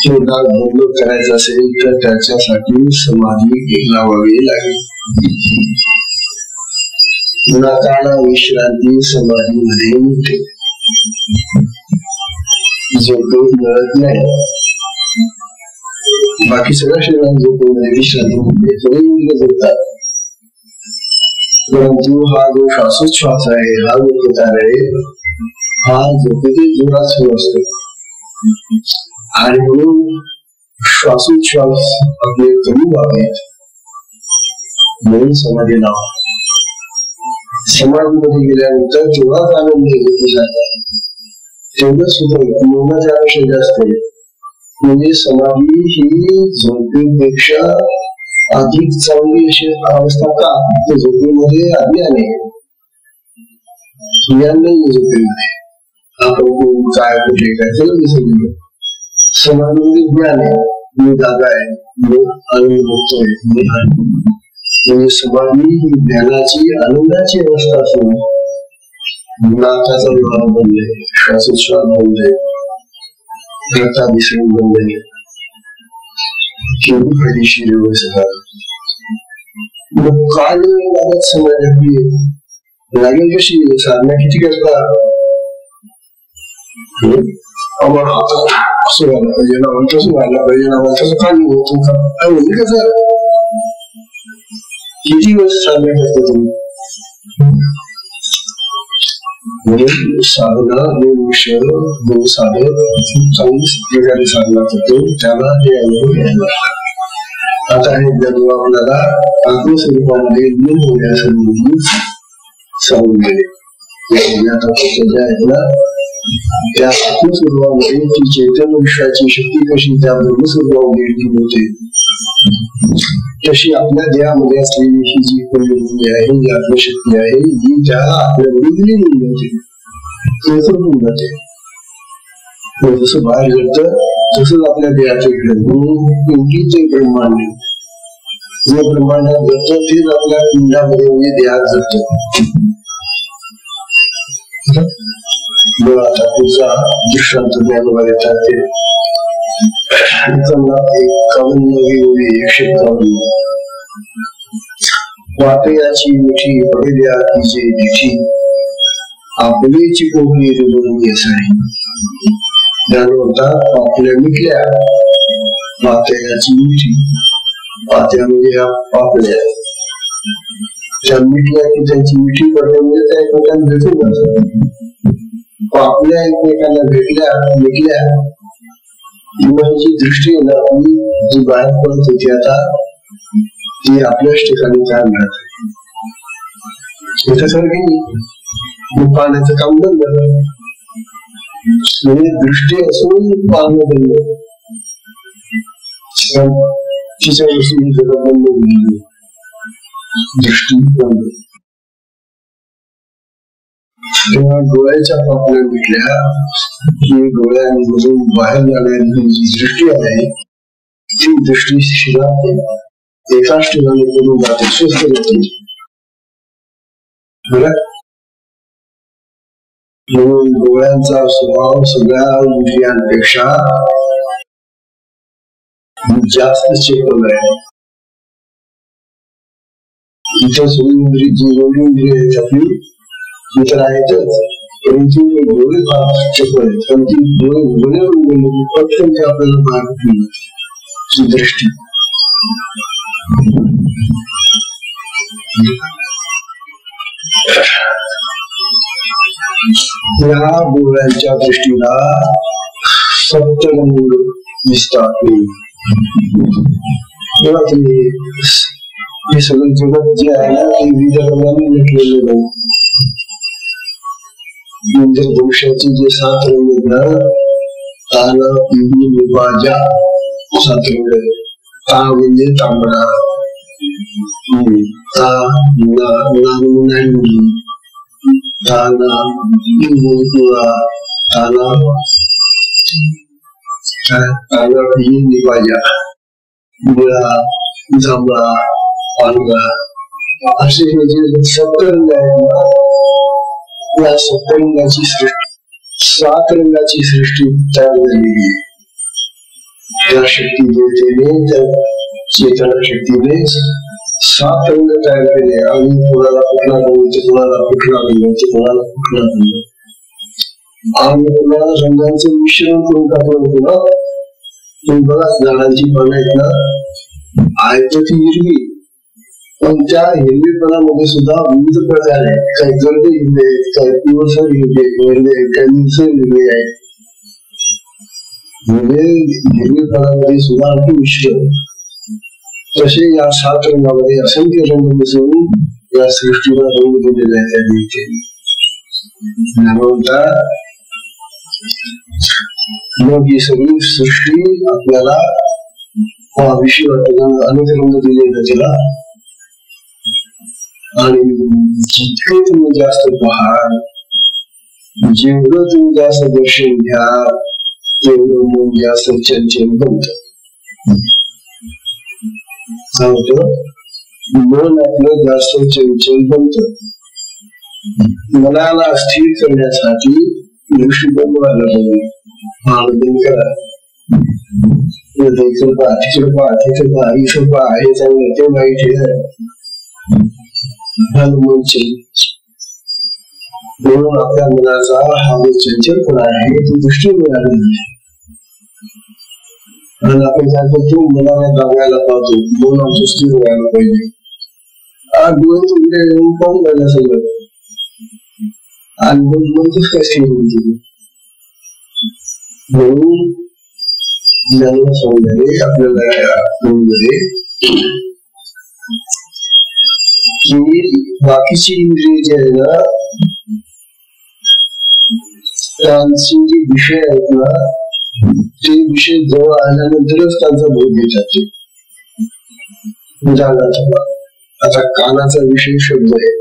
तो नाक बंद करायचा असेल तर त्याच्यासाठी समाधी लावावी लागेल. नाकाला विश्रांती समाधीमध्ये मिळते. झोपेत मिळत नाही. बाकी सगळ्या शरीरात झोपेमध्ये विश्रांती मिळते. सगळे झोपतात. परंतु हा जो श्वासोच्छ्वास आहे, हा जो प्रकार आहे, हा झोपेतील जोरात सुरू असतो आणि म्हणून श्वासोच्छ्वास आपले कमी व्हावेत म्हणून समाधी लावा. समाधीमध्ये गेल्यानंतर जेवढाच आनंद घेतला जातात तेवढं सुद्धा मौनाच्या जास्त आहे. म्हणजे समाधी ही झोपेपेक्षा अधिक चांगली अशी अवस्था का? तर झोपेमध्ये अज्ञान आहे, ज्ञान नाही झोपेमध्ये. आपण काय कुठे काय त्याला दिसत. समाधीमध्ये ज्ञान आहे, मी जागा आहे, मी आनंद बघतोय, मी आहे. म्हणजे समाधी ही ज्ञानाची आनंदाची अवस्था असून नाकाचा विभाग बनले, श्वासोच्छ्वास बनले, रक्ताभिसरण बनले, केवढी फायदेशीर व्यवस्था. मग काय लागत समाजातली लागेल कशी साधना किती करतात. आम्हाला असं व्हायला पाहिजे ना, तसं व्हायला पाहिजे ना, तसं का नाही होत का म्हणजे कसं किती वेळेस साधना करतो तुम्ही. साधना दोन विषय दोन साधक चांगली प्रकारे साधना करतो त्याला हे अनुभव घ्यायला. आता हे जन्म आपल्याला आत्मस्वरूपामध्ये लीन होण्यासाठी सांगून गेले. त्या आत्मस्वरूपामध्ये ती चैतन्य विश्वाची शक्ती कशी त्या ब्रह्मस्वरूपामध्ये लीन होते तशी आपल्या देहामध्ये असलेली ही जी पुण्यभूमी आहे, ही आत्मशक्ती आहे, ही त्या आपल्यामध्ये लीन होऊन जाते. जसं बाहेर घडतं तसंच आपल्या देहाचे घडतं. जे ब्रह्मांड जे ब्रह्मांडात घडतं तेच आपल्या पिंडामध्ये म्हणजे देहात घडतं. आता पुढचा दृष्टांत ज्ञानोबा येतात ते वाटयाची मिठी पडल्या तिचे दिठी आपलेची कोणी रुजवून असावी. ज्ञानोबा आपल्या मिटल्या वाटयाची मिठी, वाट्या म्हणजे आपल्या त्या मिटल्या की त्यांची मिठी पडल्या म्हणजे त्या एकमेकांना भेटून जातात. आपल्या एकमेकांना भेटल्या मिटल्या जी दृष्टी आहे ना जी बाहेर पडत होती आता ती आपल्याच ठिकाणी कायम राहते. त्याच्यासारखी पाहण्याचं काम बंद झालं. म्हणजे दृष्टी असून पाहणं बंद, तिच्या वस्तू जगत बंद होईल. दृष्टी बंद. तेव्हा डोळ्याच्या पापण्या मिटल्या की डोळ्यांमधून बाहेर जाणारी जी दृष्टी आहे ती दृष्टी शिराते, एकाच ठिकाणी करून जाते, स्वस्थ होते. म्हणून डोळ्यांचा स्वभाव सगळ्या इंद्रियांपेक्षा जास्त चेतन आहे. इतर सगळी इंद्रिय आहेत आपली इतर आहेतच, परंतु डोळे फार चपळ आहेत. पण ती डोळे उघडण्यावर पटकन ते आपल्याला बाहेर दृष्टी. या डोळ्यांच्या दृष्टीला सप्तरंग दिसतात. तेव्हा तुम्ही हे सगळं जगत जे आहे ना ते विविध रंगाने नटलेलं नाही. इंद्रधनुष्याचे जे 7 रंग आहेत ना, ताना पिवळी निपाजा 7 रंग आहेत. ता म्हणजे तांबडा, ताना पिवळा, ताना पिवळी निपाजा, निळा, जांभळा, पांढरा असे हे जे 7 रंग आहेत ना, या 7 रंगाची सृष्टी 7 रंगाची सृष्टी तयार झालेली आहे. त्या शक्ती देवतेने, त्या चेतना शक्तीने 7 रंग तयार केले आणि कोणाला कुठला रंगायचे, कोणाला कुठला रंगायचे, कोणाला कुठला रंग आणि कोणाला रंगांचं मिश्रण करून टाकलं होतं ना. तुम्ही बघा झाडांची पानं आहेत ना, आहेत तर ती हिरवी, पण त्या हिरवीपणामध्ये सुद्धा विविध प्रकार आहेत. काही गर्द हिरवे आहेत, काही पिवळसर हिरवे आहेत, काही निळसर हिरवे आहेत. म्हणजे हिरवेपणामध्ये सुद्धा आणखी मिश्रण. तसे या 7 रंगामध्ये असंख्य रंग मिसळून या सृष्टीला रंग दिलेले आहेत. मग ही सगळी सृष्टी आपल्याला विषय वाटत, अनेक रंग दिले त्याला. आणि जितके तुम्ही जास्त पाहाल, जेवढं तुम्ही जास्त दर्शन घ्या, तेवढं मन जास्त चंचल बनत. सांगतो, मन आपलं जास्त चंचल बनत. मनाला स्थिर करण्यासाठी दृष्टी बनवायला पाहिजे. आनंद करा, तिकडे पहा, तिथे पहा, इथं पहा, हे चांगलं, ते वाईट आहे. म्हणून आपल्या मनाचा हा जो चंचलपणा आहे तो दृष्टी मिळाला नाही. आणि आपण काय करतो, मनाला दाबायला पाहतो, मन आमचं स्थिर व्हायला पाहिजे. डोळे तुकडे पाहून राहिला सगळं, आणि मन कसं काय स्थिर होते. म्हणून ज्ञान सौंदर्य आपल्याला की बाकीची इंद्रिय जे आहे ना, त्यांचे जे विषय आहेत ना, ते विषय जवळ आल्यानंतरच त्यांचा बोध घेतात. आता कानाचा विषय शब्द आहे.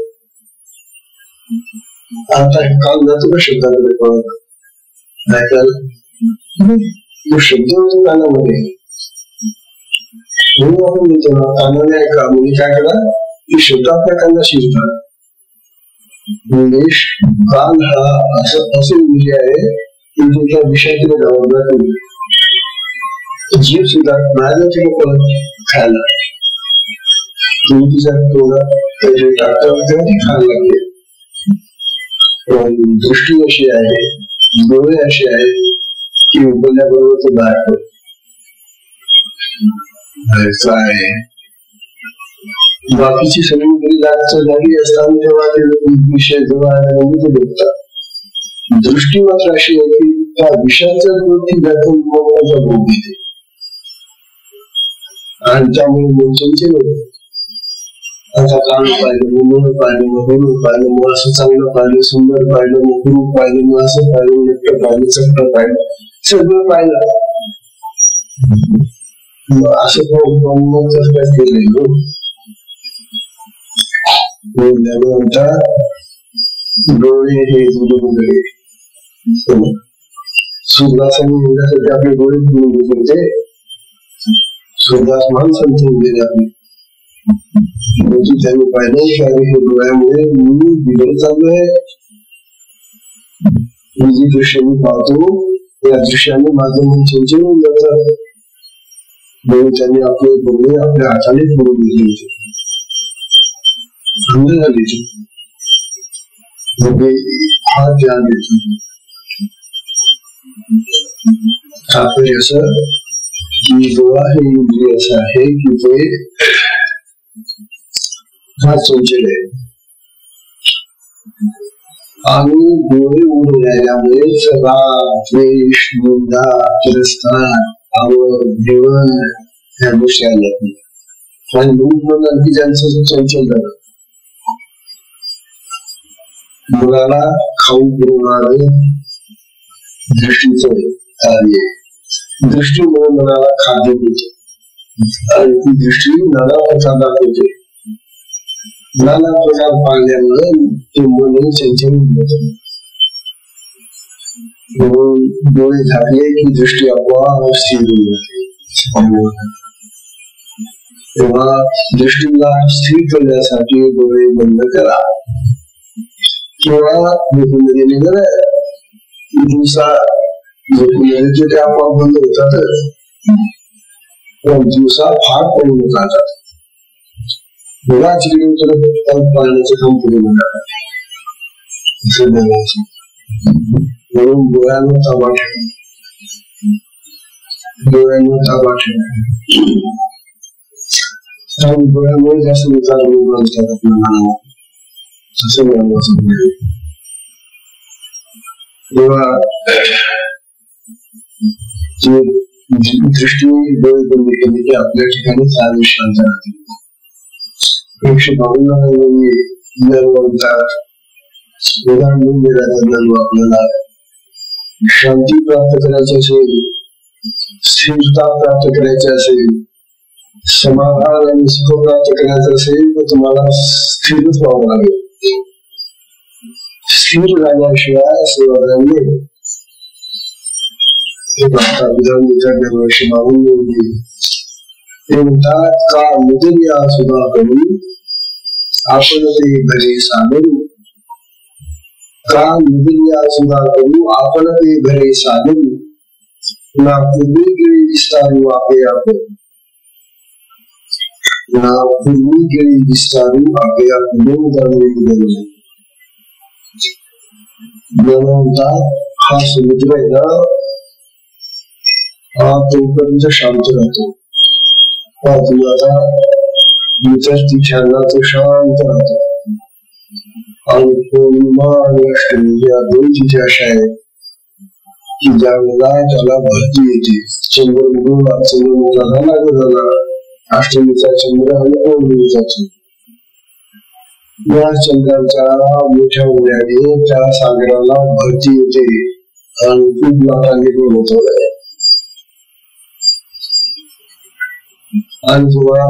आता कान जातो का शब्दाकडे पळत, ऐकायला तो शब्द होतो कानामध्ये. म्हणून आपण म्हणतो ना, कानाने ऐका म्हणजे काय करा, की शब्द आपल्या कानाला शिरतात. म्हणजे कान हा असं विषय आहे की त्या विषयाकडे जबाबदार नाही. जीव सुद्धा माझं ते पळत खायला, तुम्ही तिच्या तोंडात त्याचे टाकता खायला लागते. पण दृष्टी अशी आहे, डोळे असे आहेत की उघडल्याबरोबर ते बाहेर पडत. काय बाकीची सगळी घरी जागी असताना तेव्हा ते विषय जवळ आल्यानंतर ते बघतात. दृष्टी मात्र अशी आहे की त्या विषयाच्या गोष्टी त्यातून मोबाईलचा भोग घेते आणि त्यामुळे मन चंचल होते. आता कान पाहिलं, मन पाहिलं, मग पाहिलं, मग असं चांगलं पाहिलं, सुंदर पाहिलं, मग रूप पाहिलं, मग असं पाहिलं, एकटं पाहिलं, चक्र पाहिलं, सगळं पाहिलं. असं कसं काय केलं म्हणतात, डोळे हे वगैरे सूर्यासाने येण्यासाठी आपले डोळे फिरून होते. सूर्यास माणसांचे गेले आपले, त्यांनी पाहिलं की अरे हे डोळ्यामुळे मी बिघडत चाललोय. मी जी दृश्य मी पाहतो या दृश्याने माझं मन चंचल होऊन जातं. म्हणून त्यांनी आपले डोळे आपल्या हाताने फिरून दिले होते. म्हणजे हा ध्यान देतो. तात्पर्य असं की डोळा हे इंद्रिय असं आहे की ते हा चंचल आहे आणि डोळे उघडून राहिल्यामुळे राग, द्वेष, निंदा, तिरस्कार, आवड, जीवन या गोष्टी आल्या. आणि लोक ज्यांचं चंचल झालं, मुलाला खाऊ पुरवणार दृष्टीचं कार्य, दृष्टीमुळे मनाला खाद्य देते आणि ती दृष्टी नाना प्रकार दाखवते. नाना प्रकार पाळल्यामुळे ते मन चंचल होत. डोळे झाकले की दृष्टी आपोआप स्थिर होऊन जाते. तेव्हा दृष्टीला स्थिर करण्यासाठी डोळे बंद करा किंवा झोपून दिवसा झोपून ते आपोआप बंद होतातच, पण दिवसा फार पडून जातात. बघा तिकडे पाण्याचं काम पुढे म्हणून डोळ्यांवर ताबा ठेवा, डोळ्यांवर ताबा ठेवा. डोळ्यामुळे जास्त विचार असतात आपल्या मनावर, असं मला समजलं. तेव्हा दृष्टी डोळे बंद केली की आपल्या ठिकाणी फार विश्रांत राहते. 152 म्हणतात उदाहरण दिलं आपल्याला शांती प्राप्त करायची असेल, स्थिरता प्राप्त करायची असेल, समाधान आणि सुख प्राप्त करायचं असेल तर तुम्हाला स्थिरच व्हावं लागेल. स्थिर झाल्याशिवाय समाधान नाही. ते म्हणतात का मुदलिया सुद्धा करू आपण ते घरे साधू, का मुदलिया सुद्धा करू आपण ते घरे साधू, ना पूर्वी केळी विस्तारू आपे आपण, ना पूर्वी केळी विस्तारू आपे आपण. हा समुद्र आहे ना, हा तोपर्यंत शांत राहतो. तुम्ही आता विचारती क्षणाचं शांत राहतो. आणि पौर्णिमा आणि अष्टमी या दोन तिथी अशा आहेत की ज्या वेळेला त्याला भरती येते. चंद्रमुखा झाला, अष्टमीचा चंद्र आणि पौर्णिमेचा चंद्र. या चंद्राच्या मोठ्या उड्याने त्या सागराला भरती येते आणि खूप लाटांनी होत आहे. आणि जेव्हा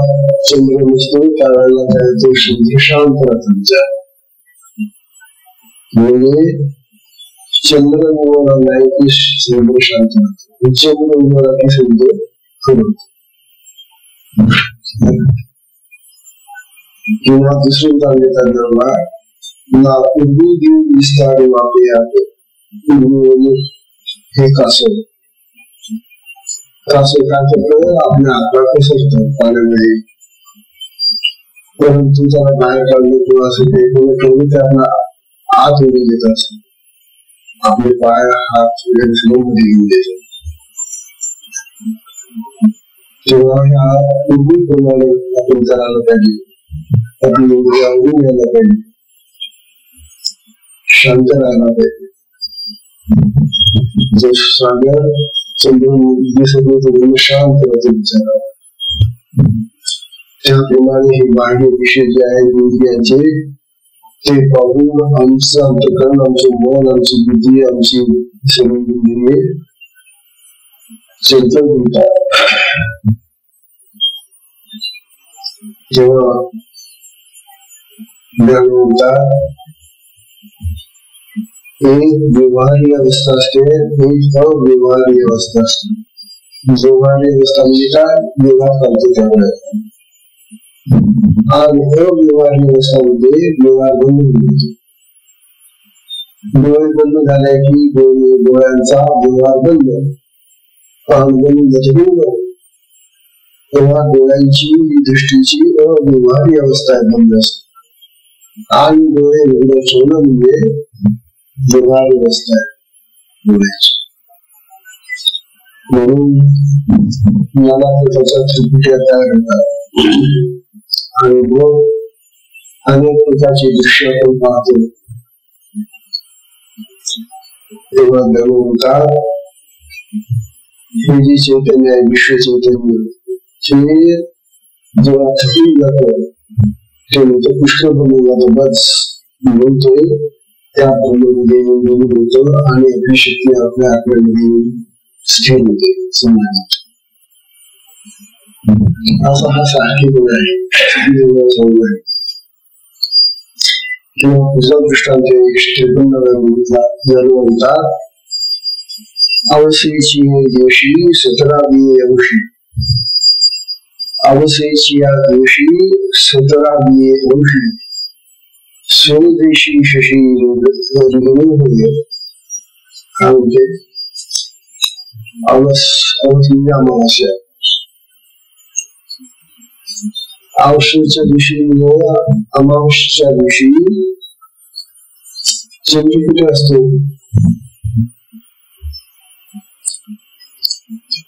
चंद्र नसतो त्यावेळेला त्याचे समुद्र शांत राहतात. म्हणजे चंद्र उगवला नाही की समुद्र शांत राहतो, चंद्र उगवला की समुद्र फिरतो. किंवा दुसरं उदाहरण देताना ना पूर्वी देव विस्तार वापे आहे. पूर्वी हे कासव काय करतं, आपल्या हातला पसरतं पाण्यामध्ये, परंतु त्याला बाहेर काढलं किंवा असं काही त्यांना आत उडी देत असेल, आपले पाय हात मध्ये घेऊन देतो. तेव्हा ह्या पूर्वीप्रमाणे आपण करायला पाहिजे, आपली इंद्रिया उडून यायला पाहिजे, शांत राहायला पाहिजे. जो सागर चंद्र शांत राहते विचार, त्याप्रमाणे हे बाह्य विषय जे आहेत इंद्रियांचे ते पाहून आमचं अंतःकरण, आमचं मन, आमची बुद्धी, आमची सर्व इंद्रिये चंचल होतात. जेव्हा ज्ञान होतात एक व्यवहारी अवस्था असते, एक अव्यवहारी अवस्था असते. व्यवहारी अवस्था म्हणजे काय, व्यवहार करतो त्यामुळे. आणि अव्यवहारी अवस्थामध्ये व्यवहार बंद होतो. डोळे बंद झाले की डोळ्यांचा व्यवहार बंद, तेव्हा डोळ्यांची दृष्टीची अव्यवहारी अवस्था बंद असते. आणि डोळे उघडे ठेवणं म्हणजे व्यवहारी अवस्था आहे डोळ्याची. म्हणून मला त्याचा त्रिपुटी तयार करतात आणि मग अनेक प्रकारचे दृश्य आपण पाहतो. तेव्हा म्हणतात हे जे चैतन्य आहे, विश्व चैतन्य, हे जेव्हा थकून जातो तेव्हा पुष्कळ बनवून जातो बस म्हणून ते त्या ब्रह्मामध्ये निगून होतो आणि आपली शक्ती आपल्या आत्म्यामध्ये स्थिर होते समाजात. असा हा सारखी गुण आहे किंवा पुढचा दृष्टांत 153 म्हणतात अवसेची दिवशी 17वी अंशी अवसेची या दिवशी 17वी अंशी स्वदेशी शशी काय म्हणते अमावस्या अवसेच्या दिवशी अमावस्येच्या दिवशी चंद्र कुठे असतो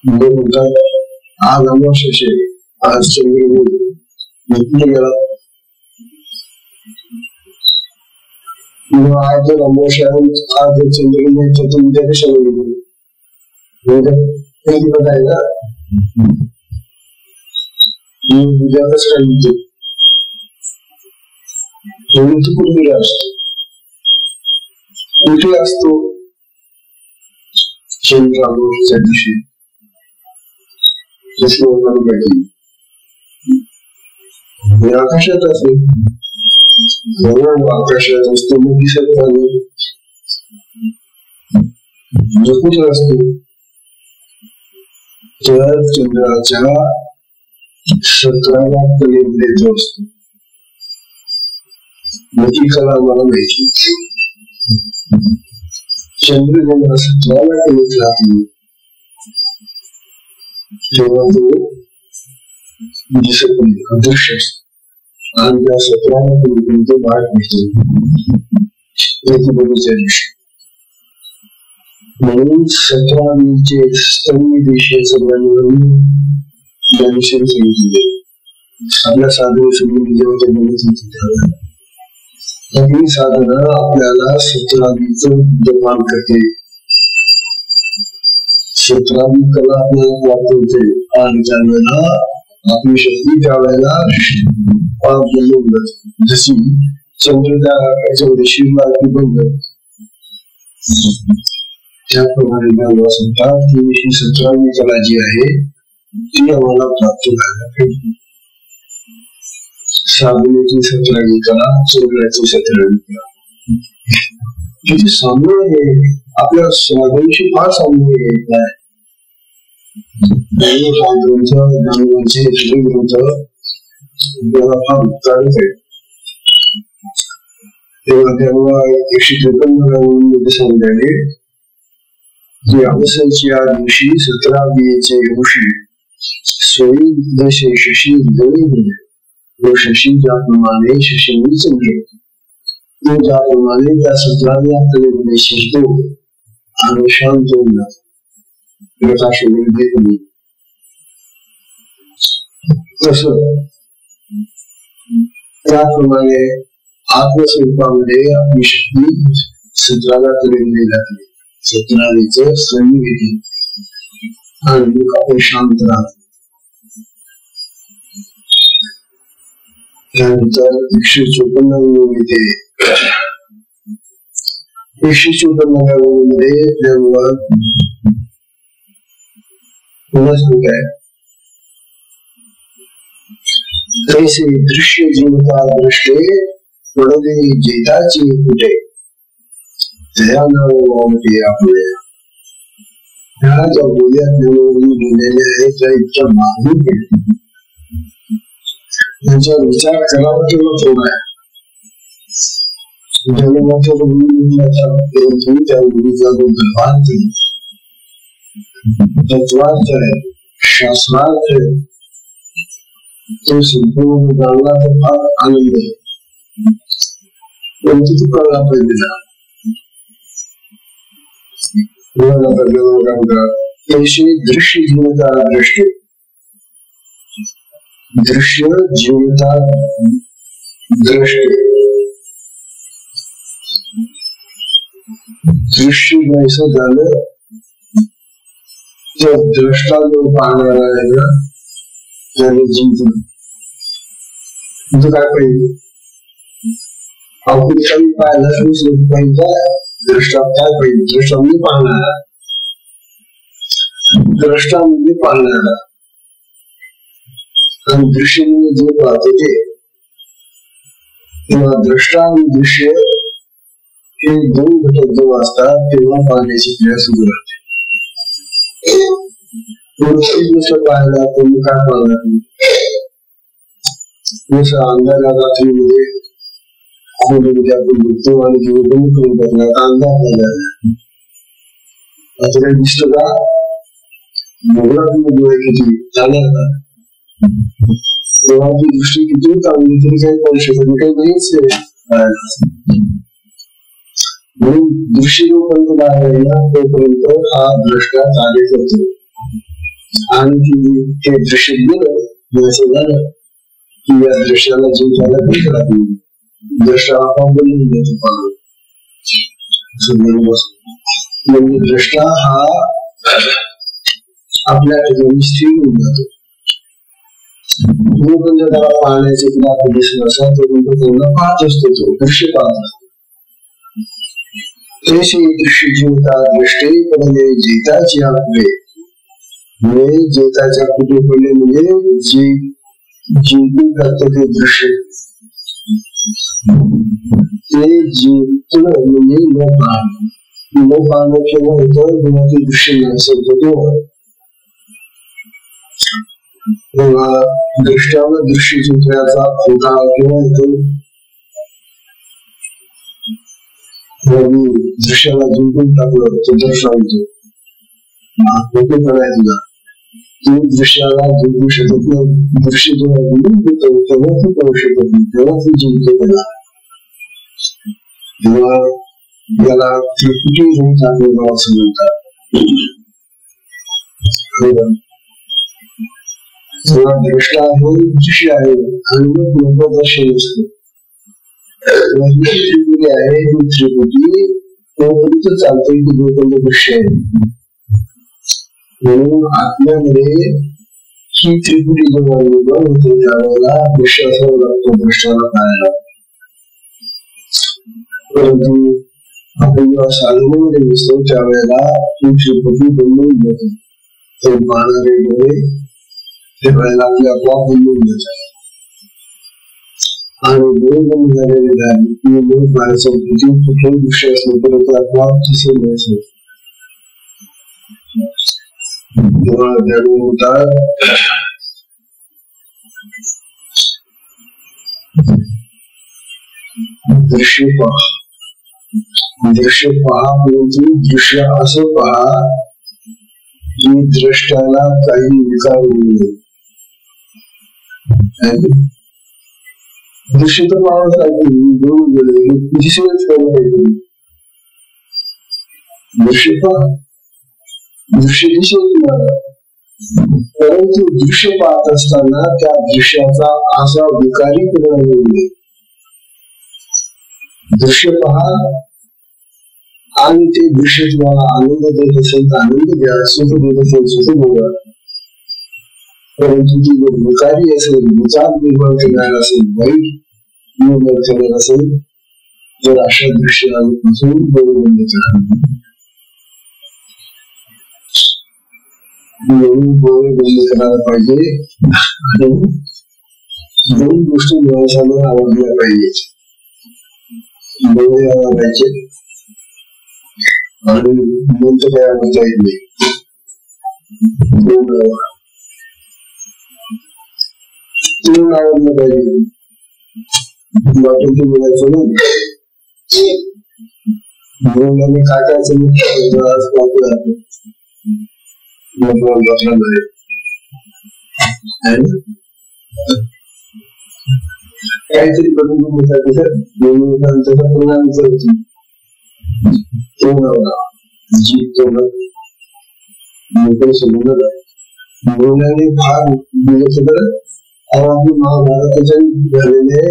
म्हणतात आज अमावस्येचे आज चंद्र गेला आज जर अमावस्या आज जर चंद्र तर उद्या कशाला गेलो पता आहे ना उद्या कसं काय म्हणतो कुठे असतो कुठे असतो चंद्र अमावस्येच्या दिवशी आकाशात असतो आकाशात असतो मग दिसत नाही कुठे असतो तर चंद्राच्या 17व्या कलेमध्ये असतो. ही कला मला माहिती चंद्र जेव्हा 17व्या कलेत राहतो तेव्हा तो दिसत नाही अदृश्य असतो आणि त्या 17व्या कलेतून तो बाहेर पडतो प्रतिबद्धच्या दिवशी. म्हणून 17वीचे स्तंभी दिशे सर्वांनी या विषयी सांगितले. आपल्या साधना समोर देवाच्या ही साधना आपल्याला 17वीचं विद्यमान करते. 17वी कला आपल्याला प्राप्त होते आणि त्यावेळेला आपली शक्ती त्यावेळेला जशी चंद्र त्याच्यामध्ये शिवला बंद त्याप्रमाणे सांगतात की 17वी कला जी आहे ती आम्हाला प्राप्त व्हायला पाहिजे. साधनेची 17वी कला चोरण्याची 17वी कला किती साम्य आहे आपल्या साधनेशी फार साम्य येत आहे. ग्रंथ फार उत्तारित आहे तेव्हा 153 सांगण्याने की अवसेच्या या दिवशी 17वीचे ऋषी सोयी देशे शशी व शशी ज्याप्रमाणे शशींनी चंद्र तो ज्याप्रमाणे त्या 17व्या कलेमध्ये शिरतो आणि शांत होऊन जातो प्रकाश देत नाही तसं त्याप्रमाणे आत्मस्वरूपामध्ये आपली शक्ती 17व्या कलेमध्ये लागली. 17वीचं श्रेणी घेतली आणि आपण शांत राहतो. त्यानंतर 154 मध्ये 154 मध्ये जेव्हा पुन्हा कैसे दृश्य जीवता दृष्टे पडले जेताची कुठे दयानावते आपले ह्या ज्या बोल्या लिहिलेल्या आहेत त्या इतक्या मागणी त्यांचा विचार करावा किंवा थोडा आहे. जन्माच्या त्या मुलीचा जो धर्मार्थ तत्वार्थ आहे शास्त्रार्थ आहे तो संपूर्ण जाणला तर फार आनंद आहे. परंतु तो कळला पाहिजे कैसे दृश्य जीवता दृष्टी दृश्य जीवता दृष्टी दृश्य जैसं झालं तर द्रष्टा जो पाहणारा आहे ना त्याने जिंकलं तुझं काय पाहिजे अवकुल कमी पाहिला पाहिजे दृष्टा काय पाहिजे दृष्टा मी पाहणारा दृष्टा म्हणजे पाहणारा आणि दृश्य म्हणजे जे पाहतो ते किंवा दृष्टा आणि दृश्य हे दोन घटक जेव्हा असतात तेव्हा पाहण्याची क्रिया सुरू राहते. कोणतीच गोष्ट पाहायला तुम्ही काय पाहणार जसं अंधारा रात्रीमध्ये आपण बघतो आणि जेव्हा बंद करून बघला अंधार झाला आता काही दिसत का मोगरात डोळे किती जाणार का तेव्हा आपली दृष्टी किती चांगली तरी काही करू शकत काही नाहीच म्हणून दृष्टी जोपर्यंत बाहेर ना तोपर्यंत हा द्रष्टा कार्य करतो आणि ते दृश्य गेलं असं झालं की या दृश्याला जीव झाला काही करत नाही दृष्टा आपोआप बनवून देतो म्हणजे दृष्टा हा आपल्या ठिकाणी स्थिर होऊन जातो जोपर्यंत त्याला पाहण्याचे किंवा दिसत असा तोपर्यंत त्यांना पाहत असतो तो दृश्य पाहत असतो तसे दृश्य जीवता दृष्टी पडले जेताची आकडे म्हणजे जेताच्या कुठे पडले म्हणजे जे जिंकून करतं ते दृश्य ते जिंकणं म्हणजे न पाहणं केव्हा होतं जेव्हा ते दृश्य नसेल तेव्हा दृष्ट्यावर दृश्य जिंकण्याचा खोटा केव्हा येतो दृश्याला जिंकून टाकलं तो दर्शवतो खोटेपणा आहे तुझा तू दृश्याला जिंकू शकत नाही दृश्य जेव्हा जिंकून होतो तेव्हा तू करू शकत नाही तेव्हा तू जिंकतो त्याला तेव्हा याला त्रिपुटी घेऊन टाकलं असं म्हणतात जेव्हा दृष्टा आहे दृश्य आहे आणि मग लोकदर्शन असतो त्रिपुटी आहे ही त्रिपुटी तोपर्यंत चालते की जोपर्यंत दृश्य आहे म्हणून आत्म्यामध्ये ही त्रिपुटी जेव्हा निर्माण होते त्यावेळेला दृश्य असावं लागतो दृश्याला पाहायला परंतु आपण जेव्हा साधनेमध्ये दिसतो त्यावेळेला ही त्रिपुटी बनवून जाते ते पाहणारे डोळे त्यावेळेला आपल्या आपोआप बनवून जातात आणि डोळे बंद झालेले झाले की मग माणसं कुठेही दृश्य असलं परंतु आपोआप दिसे मिळते तेव्हा जाणून होतात दृश्य पहा परंतु दृश्य असं पहा की दृष्ट्याला काही विकार होऊ नये दृश्य तर पाहावंच लागते दोन गेले दिसेलच करायला पाहिजे दृश्य पहा दृश्य दिसेल तुम्हाला परंतु दृश्य पाहत असताना त्या दृश्याचा असा विकारी परिणाम होऊ नये दृश्य पहा आणि ते दृश्य तुम्हाला आनंद देत असेल तर आनंद घ्या सुख देत असेल सुख बोला परंतु ती जर विकारी असेल विचार निर्माण करणार असेल वाईट निर्माण करणार असेल तर अशा दृश्यापासून बरोबर म्हणून डोळे बंद करायला पाहिजे आणि दोन गोष्टी माणसाला आवडल्या पाहिजे डोळे आवडायचे आणि मन तर काय आवडता येत नाही आवडलं पाहिजे वाटेल ते बोलायचं नाही बोलण्याने काय काय काहीतरी करून त्याचा परिणाम करतो बोलण्याने फार दिवस आपण महाभारताच्या झालेले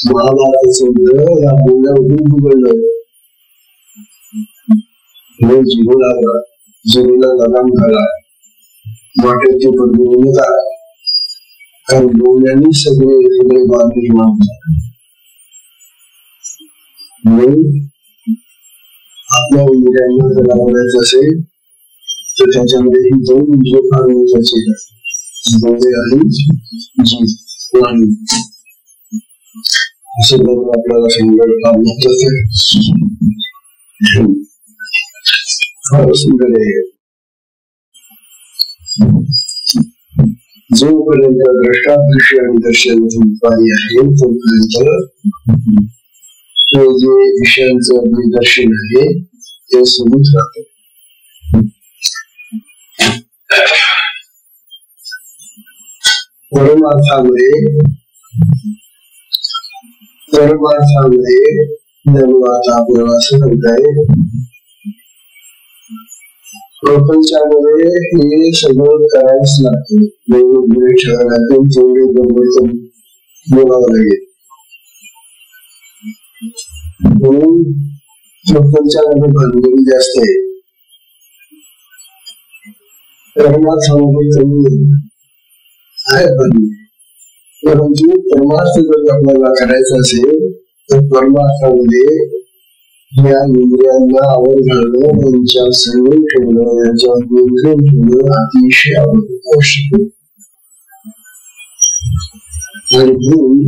महाभारताचं या बोलण्यामधून बिघडलं जिरूला लगाम घाला वाटेल ते पडू नका आणि बोलण्याने सगळे हृदय बांध निर्माण होतात. म्हणून आपल्या इंद्रियांना जर आवडायचं असेल तर त्याच्यामध्ये ही दोन इंद्रिय फार महत्वाची आहेत, डोळे आणि जीभ वाणी. असं बघून आपल्याला समजायला फार महत्वाचं आहे. फार सुंदर आहे. जोपर्यंत द्रष्टादृश्य आणि दर्शन उत्पादी आहे तोपर्यंत ते जे विषयांचं दर्शन आहे ते सुरूच राहतं. परमार्थामध्ये आता आपल्याला असं सांगताय, प्रपंचामध्ये हे सगळं करायच लागतं. वेगवेगळे शहरातून तेवढे बरोबर बोलावं लागेल. म्हणून प्रपंचामध्ये भांडवली जास्त आहे, परमार्थामध्ये कमी आहे. परंतु परमार्थ जर आपल्याला करायचा असेल तर परमार्थामध्ये या इंद्रियांना आवड घालणं, त्यांच्या संयम ठेवणं, यांच्या नियंत्रण ठेवणं अतिशय आवश्यक आहे. आणि गुण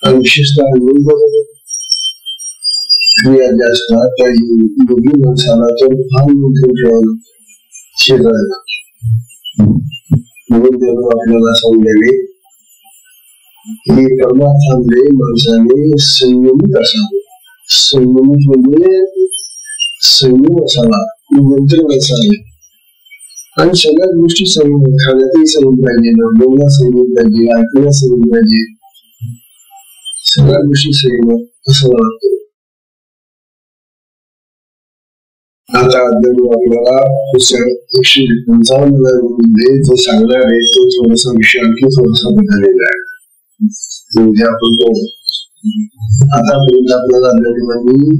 आणि विशेषतः योग क्रिया ज्या असतात त्या योगी माणसाला तर फार नियंत्रण ठेवायला शिकायला. म्हणून देव आपल्याला समजावे की परमार्थामध्ये माणसाने संयमित असावे. संयमित म्हणजे संयम असावा, नियंत्रण असावे. आणि सगळ्याच गोष्टी संयम, खाण्यातही संयम पाहिजे, बोलण्यात संयम पाहिजे, ऐकण्यात संयम पाहिजे, सगळ्या गोष्टी संयम असं वाटतं. आता देव आपल्याला 155 मध्ये जो सांगणार आहे तो थोडासा विषय आणखी थोडासा बदललेला आहे. म्हणजे आपण तो आतापर्यंत आपल्याला देवांनी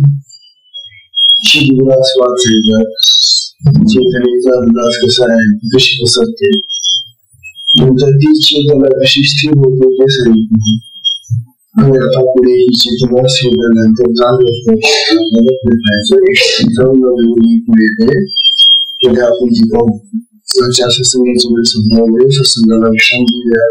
स्वाद सांगितलं, चेतनेचा अंदाज कसा आहे, कशी पसरते, नंतर ती चेतना कशी स्थिर होते ते सांगितलं. आणि आता पुढे ही चेतना स्थिर झाल्यानंतर जाण होतं पुढे पुढे आपण जी पाहू. आजच्या सत्संगाची वेळ संपल्यामुळे सत्संगाला विश्रांती द्या.